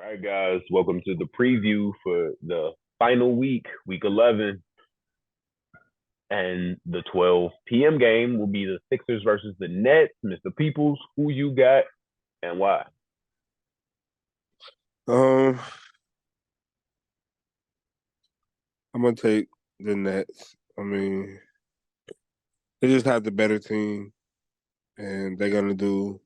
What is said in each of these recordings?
All right, guys, welcome to the preview for the final week, week 11, and the 12 p.m. game will be the Sixers versus the Nets. Mr. Peoples, who you got and why? Um, I'm gonna take the Nets. I mean, they just have the better team, and they're gonna do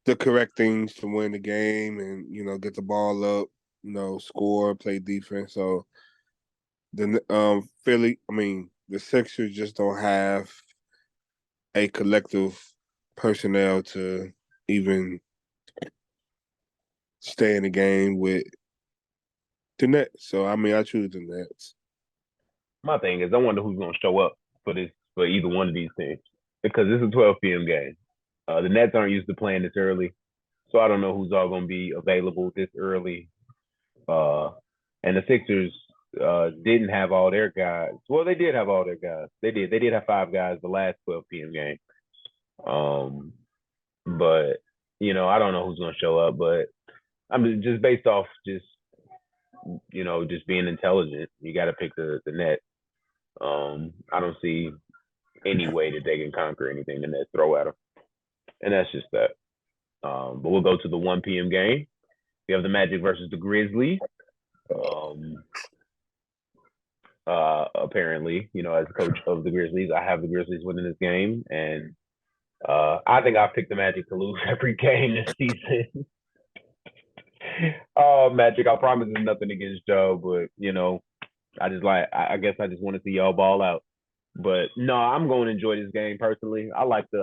the correct things to win the game, and get the ball up, score, play defense. So the Sixers just don't have a collective personnel to even stay in the game with the Nets. So I choose the Nets. My thing is, I wonder who's going to show up for either one of these teams because this is a 12 p.m. game. The Nets aren't used to playing this early, so I don't know who's all going to be available this early. Uh, and the Sixers didn't have all their guys. Well, they did have all their guys. They did. They did have five guys the last 12 p.m. game. Um, but I don't know who's gonna show up. But I'm just based off just being intelligent. You got to pick the net. I don't see any way that they can conquer anything the Nets throw at them, and that's just that. But we'll go to the 1 p.m. game. We have the Magic versus the Grizzlies. Um, apparently, as coach of the Grizzlies, I have the Grizzlies winning this game, and I think I picked the Magic to lose every game this season. Oh, Magic, I promise there's nothing against Joe, but I guess I just want to see y'all ball out. But no, I'm going to enjoy this game personally. I like the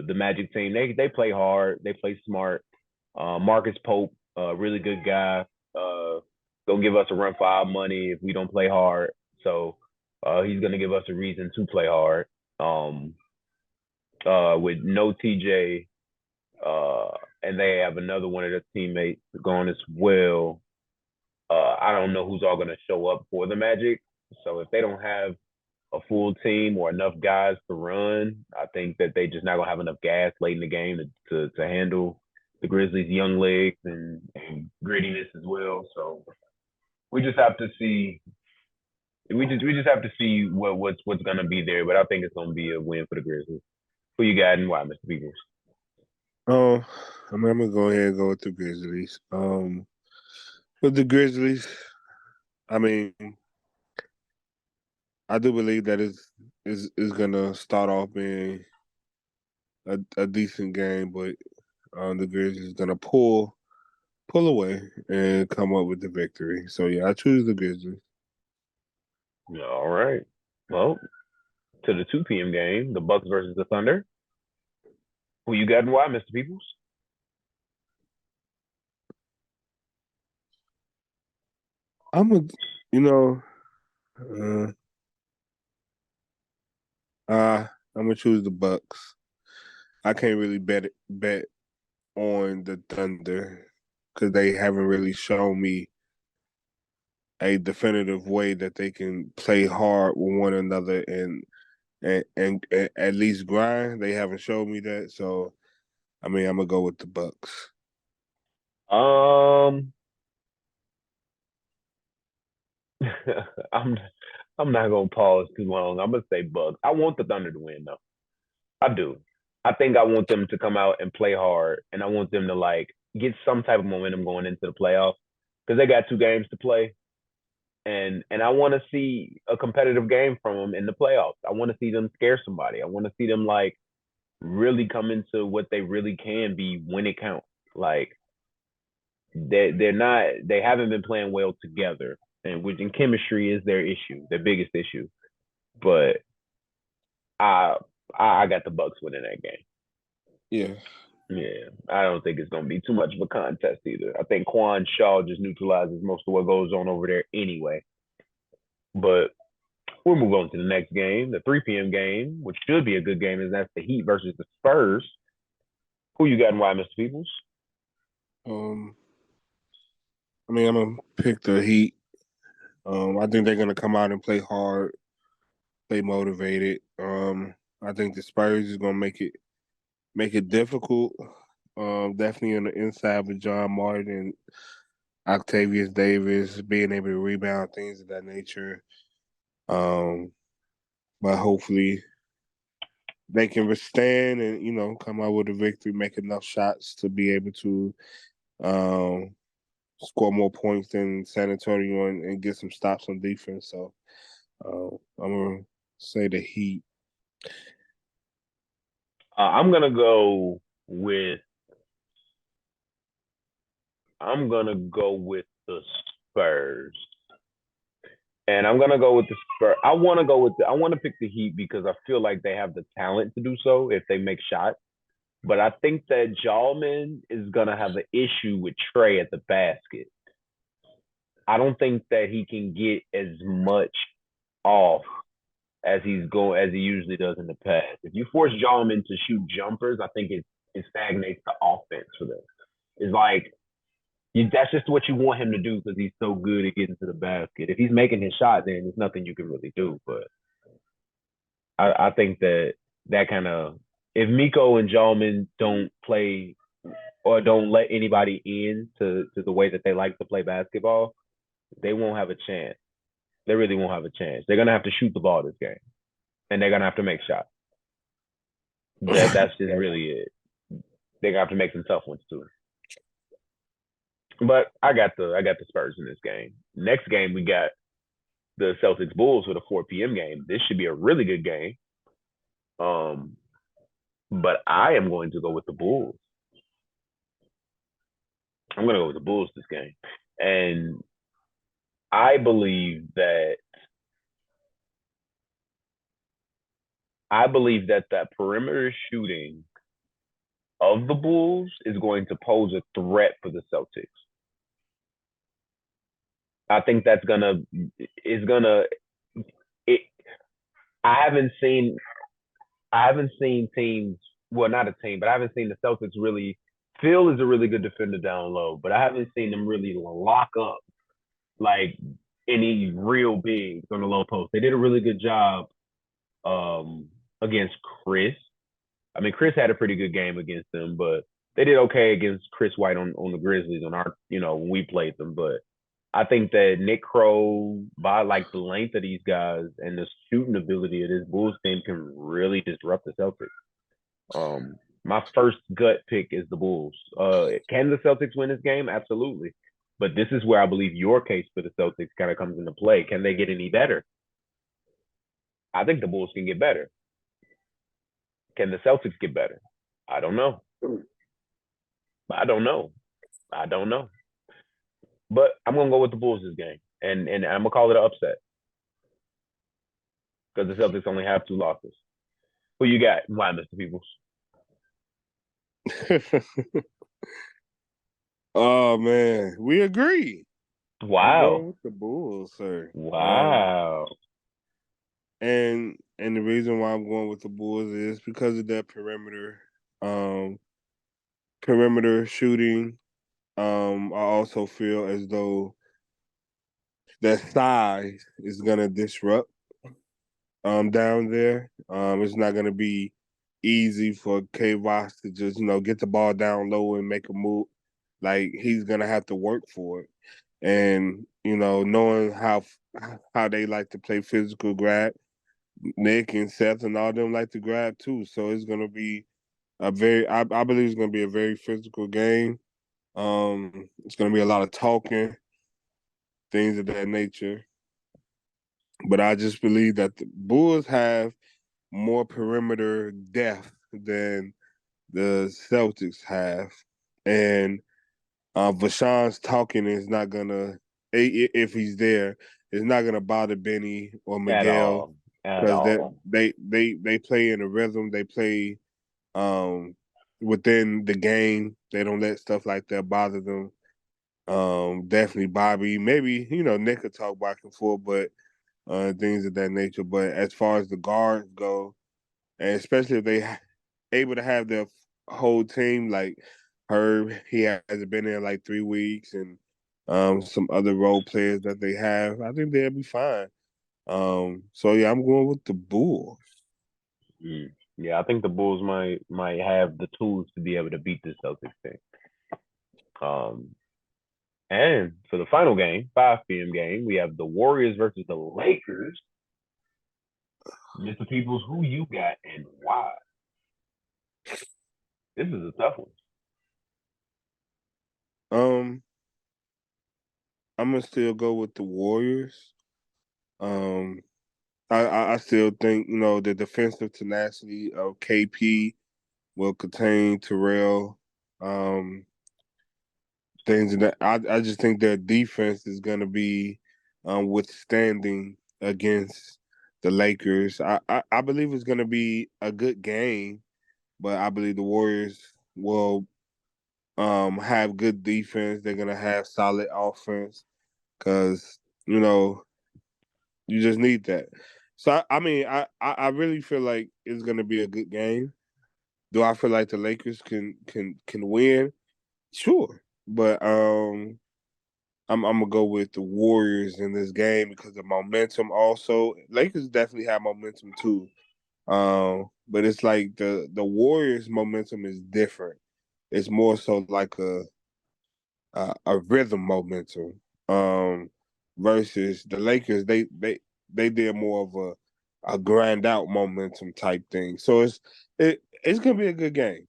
Magic team. They play hard, they play smart. Marcus Pope, really good guy. Uh, gonna give us a run for our money if we don't play hard. So he's gonna give us a reason to play hard. Um, with no TJ, and they have another one of their teammates going as well. I don't know who's all going to show up for the Magic. So if they don't have a full team or enough guys to run, I think that they just not going to have enough gas late in the game to handle the Grizzlies' young legs and grittiness as well. So we just have to see. We just have to see what's going to be there. But I think it's going to be a win for the Grizzlies. Who you got and why, Mr. Peoples? Oh, I'm gonna go ahead and go with the Grizzlies. With the Grizzlies, I mean, I do believe that is gonna start off being a decent game, but the Grizzlies gonna pull away and come up with the victory. So yeah, I choose the Grizzlies. All right. Well, to the 2 p.m. game, the Bucks versus the Thunder. Who you got and why, Mr. Peoples? I'm a, you know, uh, I'm gonna choose the Bucks. I can't really bet on the Thunder because they haven't really shown me a definitive way that they can play hard with one another and at least grind. They haven't shown me that, so I'm gonna go with the Bucks. Um, I'm I'm not gonna pause too long. I'm gonna say Bucks. I want the Thunder to win though. I do. I think I want them to come out and play hard, and I want them to like get some type of momentum going into the playoffs because they got two games to play, and I want to see a competitive game from them in the playoffs. I want to see them scare somebody. I want to see them like really come into what they really can be when it counts. Like they haven't been playing well together, and which in chemistry is their issue, their biggest issue. But I I got the Bucks winning that game. Yeah, Yeah, I don't think it's gonna be too much of a contest either. I think Quan Shaw just neutralizes most of what goes on over there anyway. But we'll move on to the next game, the 3 p.m. game, which should be a good game, is that's the Heat versus the Spurs. Who you got and why, Mr. Peoples? um, I'm gonna pick the Heat. I think they're gonna come out and play hard, play motivated. I think the Spurs is gonna make it difficult Definitely on the inside with John Martin and Octavius Davis being able to rebound, things of that nature. Um, but hopefully they can withstand and come out with a victory, make enough shots to be able to um, score more points than San Antonio and get some stops on defense. So I'm gonna say the Heat. I'm gonna go with I'm gonna go with the Spurs. And I'm gonna go with the Spurs. I want to pick the Heat because I feel like they have the talent to do so if they make shots. But I think that Jallman is gonna have an issue with Trey at the basket. I don't think that he can get as much off as he usually does in the past. If you force Jallman to shoot jumpers, I think it stagnates the offense for them. It's like that's just what you want him to do because he's so good at getting to the basket. If he's making his shot, then there's nothing you can really do. But I think that kind of if Miko and Jallman don't play or don't let anybody in to the way that they like to play basketball, they won't have a chance. They really won't have a chance. They're gonna have to shoot the ball this game, and they're gonna have to make shots. That's just really it. They're gonna have to make some tough ones too. But I got the Spurs in this game. Next game we got the Celtics Bulls with a 4 p.m. game. This should be a really good game. Um, but I am going to go with the Bulls. I'm going to go with the Bulls this game, and I believe that that perimeter shooting of the Bulls is going to pose a threat for the Celtics. I think that's gonna is gonna it. I haven't seen teams. Well, not a team, but I haven't seen the Celtics really. Phil is a really good defender down low, but I haven't seen them really lock up like any real bigs on the low post. They did a really good job um, against Chris. I mean, Chris had a pretty good game against them, but they did okay against Chris White on the Grizzlies on our when we played them. But I think that Nick Crow, by like the length of these guys and the shooting ability of this Bulls team, can really disrupt the Celtics. My first gut pick is the Bulls. Can the Celtics win this game? Absolutely. But this is where I believe your case for the Celtics kind of comes into play. Can they get any better? I think the Bulls can get better. Can the Celtics get better? I don't know. I don't know. I don't know. But I'm gonna go with the Bulls this game, and I'm gonna call it an upset because the Celtics only have 2 losses. Who you got? Why, Mr. Peoples? Oh man, we agree. I'm going Wow. with the Bulls, sir. Wow. And the reason why I'm going with the Bulls is because of their um, perimeter shooting. I also feel as though their size is gonna disrupt down there. It's not gonna be easy for K Voss to just get the ball down low and make a move. Like he's gonna have to work for it, and knowing how they like to play physical grab, Nick and Seth and all them like to grab too. So it's gonna be I believe it's gonna be a very physical game. It's gonna be a lot of talking, things of that nature. But I just believe that the Bulls have more perimeter depth than the Celtics have, and Vashawn's talking is not gonna, if he's there, is not gonna bother Benny or At Miguel all. At because that all. they play in a rhythm. They play um within the game. They don't let stuff like that bother them. Definitely Bobby. Maybe Nick could talk back and forth, but things of that nature. But as far as the guards go, and especially if they able to have their whole team, like Herb, he hasn't been there like 3 weeks, and some other role players that they have, I think they'll be fine. So yeah, I'm going with the Bulls. Mm. Yeah, I think the Bulls might have the tools to be able to beat the Celtics team. Um, and for the final game, 5 p.m. game, we have the Warriors versus the Lakers. Mr. Peoples, who you got and why? This is a tough one. Um, I'm gonna still go with the Warriors. Um, I still think the defensive tenacity of KP will contain Terrell. Things that I just think their defense is gonna be withstanding against the Lakers. I believe it's gonna be a good game, but I believe the Warriors will have good defense. They're gonna have solid offense because you just need that. So I mean, I really feel like it's gonna be a good game. Do I feel like the Lakers can win? Sure, but I'm gonna go with the Warriors in this game because of momentum. Also, Lakers definitely have momentum too. But it's like the Warriors' momentum is different. It's more so like a rhythm momentum. Versus the Lakers, they did more of a grind out momentum type thing. So it's gonna be a good game.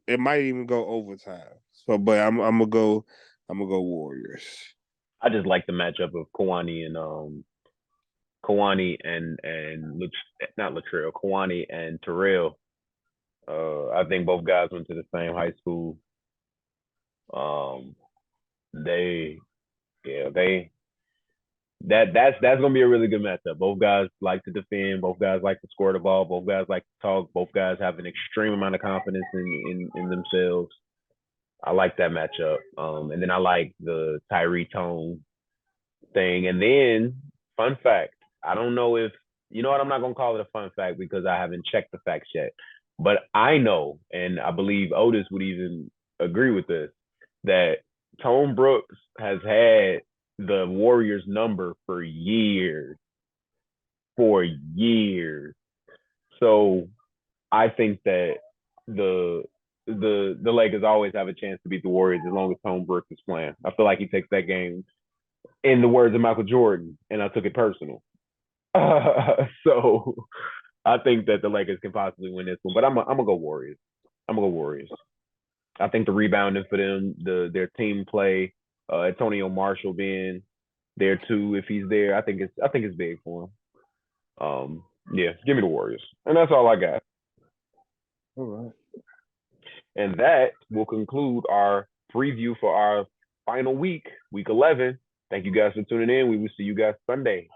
It might even go overtime. So, but I'm gonna go Warriors. I just like the matchup of Kawani and not Latrell, Kawani and Terrell. I think both guys went to the same high school. Um, they yeah they that's gonna be a really good matchup. Both guys like to defend. Both guys like to score the ball. Both guys like to talk. Both guys have an extreme amount of confidence in themselves. I like that matchup. And then I like the Tyree Tone thing. And then, fun fact, I don't know if you know what, I'm not gonna call it a fun fact because I haven't checked the facts yet. But I know, and I believe Otis would even agree with this, that Tone Brooks has had the Warriors number for years. For years. So I think that the the Lakers always have a chance to beat the Warriors as long as Tone Brooks is playing. I feel like he takes that game in the words of Michael Jordan, and I took it personal. So I think that the Lakers can possibly win this one, but I'm gonna go Warriors. I'm gonna go Warriors. I think the rebounding for them, their team play, Antonio Marshall being there too, if he's there, I think it's big for him. Yeah, give me the Warriors, and that's all I got. All right. And that will conclude our preview for our final week, week 11. Thank you guys for tuning in. We will see you guys Sunday.